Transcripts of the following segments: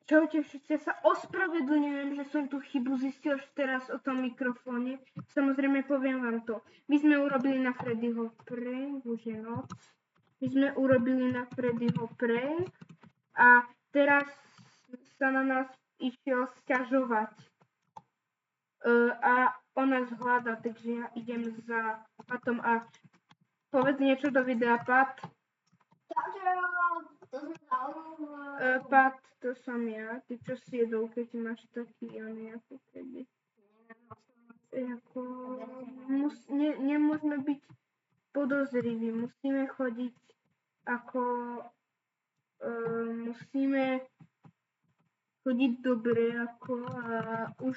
Čaute všetci, ja sa ospravedlňujem, že som tú chybu zistil až teraz o tom mikrofóne. Samozrejme poviem vám to. My sme urobili na Freddyho prank, už je noc. My sme urobili na Freddyho prank a teraz sa na nás išiel sťažovať. A on nás hľadá, takže ja idem za Patom a povedz niečo do videa, Pat. Pat, to som ja. Ty čo si jedol, keď máš taký oný, ako keby. Nemôžeme byť podozriví, musíme chodiť ako... musíme chodiť dobre ako a už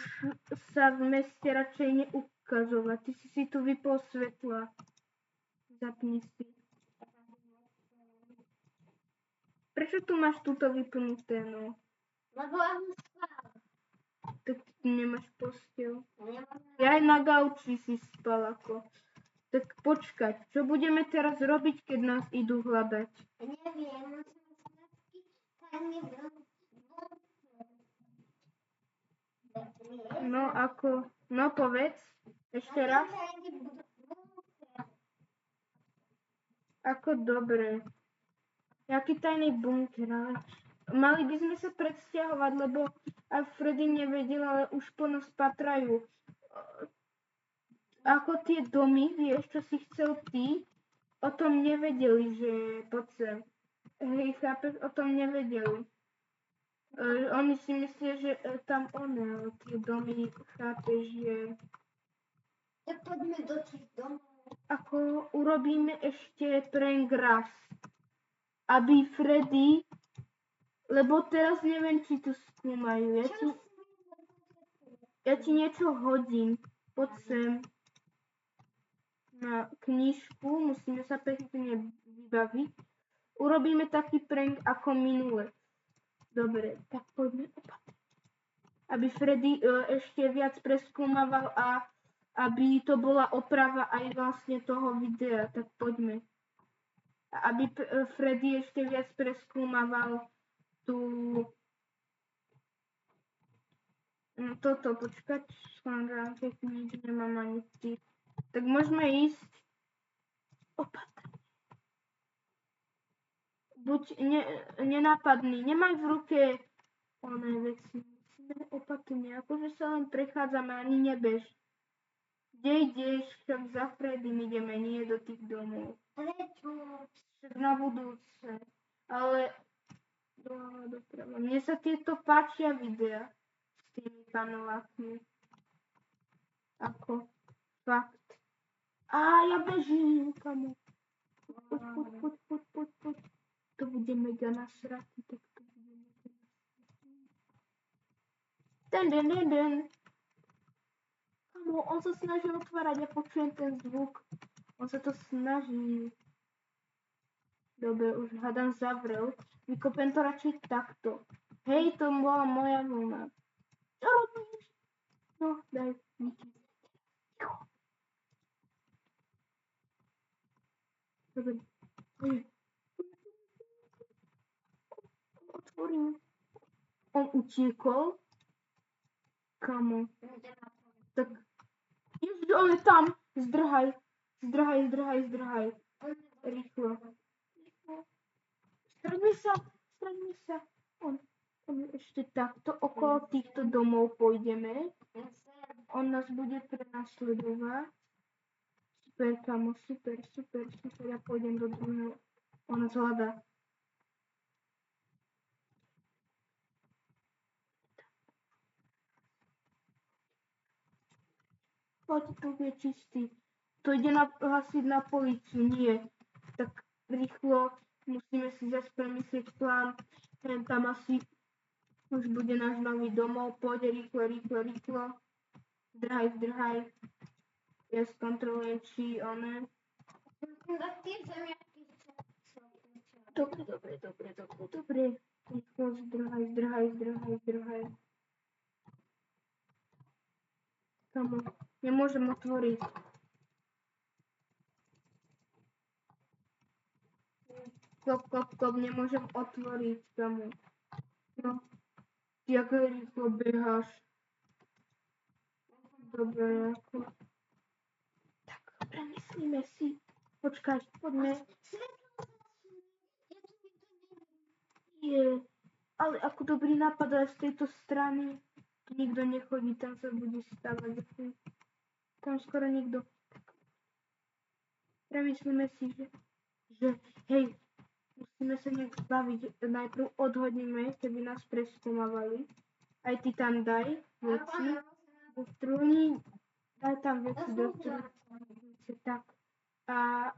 sa v meste radšej neukazovať. Ty si tu vypol svetla. Zapni si. Prečo tu máš túto vypnuté, no? Lebo ja som spal. Tak ty nemáš posteľ. Ja aj na gauči si spal ako. Tak počkať, čo budeme teraz robiť, keď nás idú hľadať? Neviem, musím sladký tajný No ako, no povedz, ešte raz. Ako dobre. Jaký tajný bunker, ale mali by sme sa predsťahovať, lebo aj Freddy nevedel, ale už po nás patrajú. Ako tie domy, vieš, čo si chcel ty, o tom nevedeli, že poď sem. Hej, chápeš, o tom nevedeli. Oni si myslia, že tam ale tie domy, chápeš, že... Tak poďme do tých domov. Ako urobíme ešte prank raz. Aby Freddy, lebo teraz neviem, či to skúmajú. Ja ti niečo hodím. Poď sem. Na knižku, musíme sa pekne vybaviť. Urobíme taký prank ako minule. Dobre, tak poďme opatrne. Aby Freddy ešte viac preskúmaval a aby to bola oprava aj vlastne toho videa, tak poďme. Aby Freddy ešte viac preskúmaval tú... Toto, počkať, skladánke kníž, nemám ani ty. Tak môžeme ísť opatrne. Buď nenápadný, nemaj v ruke oné veci. Musíme opatrne, akože sa len prechádzame, ani nebež. Kde ideš, však za Freddym ideme, nie do tých domov. Prečo? Však na budúce. Ale doprava. Mne sa tieto páčia videa s tými panovákmi. Ako fakt. Ja bežím, kamo. Poď. To bude mega nasratý, tak to bude mega nasratý. Den. Kamo, on sa snaží otvárať, ja počujem ten zvuk. On sa to snaží. Dobre, už hádam zavrel. Vykopem to radšej takto. Hej, to bola moja vlna. Čo robíš? No, daj, díky. Dobre. Otvorím. On utiekol? Kamo. Tak. Ježiš, on je tam. Zdrhaj. Rýchlo. Straňme sa. On ešte takto okolo týchto domov pôjdeme. On nás bude prenasledovať. Super, kamo, super. Ja pôjdem do druhého. On nás hľadá. Poď, tu je čistý. To ide hlásiť na políciu, nie. Tak rýchlo musíme si zase premyslieť plán. Tam asi už bude náš nový domov. Poď rýchlo. Zdrhaj. Ja skontrolujem, či one... Dobre. Rýchlo zdrhaj. Kamo, nemôžem otvoriť. Klop, nemôžem otvoriť, kamo. No, Jak rýchlo beháš. Dobre, ako... Tak, premyslíme si. Počkaj, poďme. Je, ale ako dobrý nápad aj z tejto strany. Tu nikto nechodí, tam sa bude stávať. Tam skoro nikto. Premyslíme si, že hej, musíme sa nejak zbaviť. Najprv odhodníme, keby nás preskúmavali. Aj ty tam daj veci do strúny. Daj tam veci do strúny. Tak. A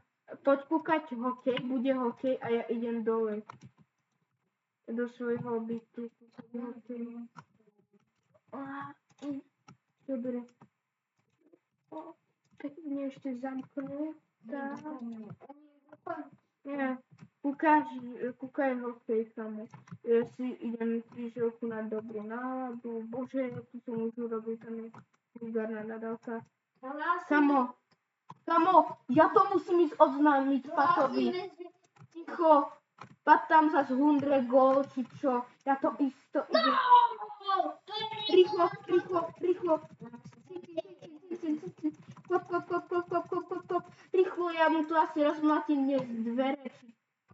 poď kúkať hokej, bude hokej a ja idem dole. Do svojho bytu. Dobre. Pekne ešte zamknú. Tak. Nie, kúkaj hokej samo. Ja si idem krížovku na dobrú náladu. Bože, tu som už urobil, tam je vulgárna nadávka. Samo, ja to musím ísť oznámiť Patovi. Ticho, Pat tam zas hundre gól, či čo. Ja to isto idem. Rýchlo. Klop. Rýchlo, ja mu tu asi rozmlatím dnes dvere.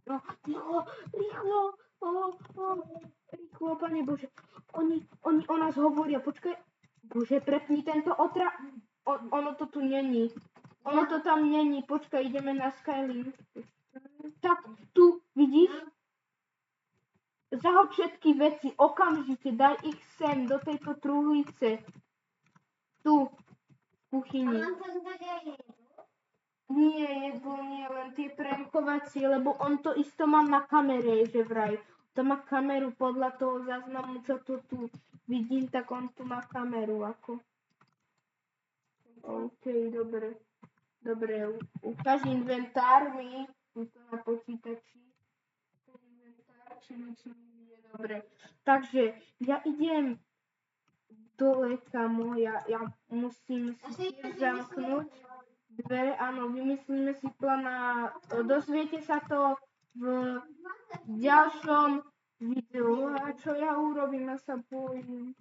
No, rýchlo. Rýchlo, Pane Bože. Oni o nás hovoria, počkaj. Bože, prepni tento ono to tu není. Ono to tam není. Počkaj, ideme na Skylink. Tak, tu, vidíš? Zahoď všetky veci, okamžite, daj ich sem, do tejto truhlice. Tu, v kuchyni. Nie, jedlo nie, len tie prankovacie, lebo on to isto má na kamere, že vraj. To má kameru podľa toho záznamu, čo to tu vidím, tak on tu má kameru, ako. OK, dobre. Dobre, ukáž inventár mi, tu na počítači. Inventár, či je dobre. Takže, ja idem dole, kamo, ja musím si tiež zamknúť dvere, áno, vymyslíme si plán a dozviete sa to v ďalšom videu. A čo ja urobím, ja sa bojím.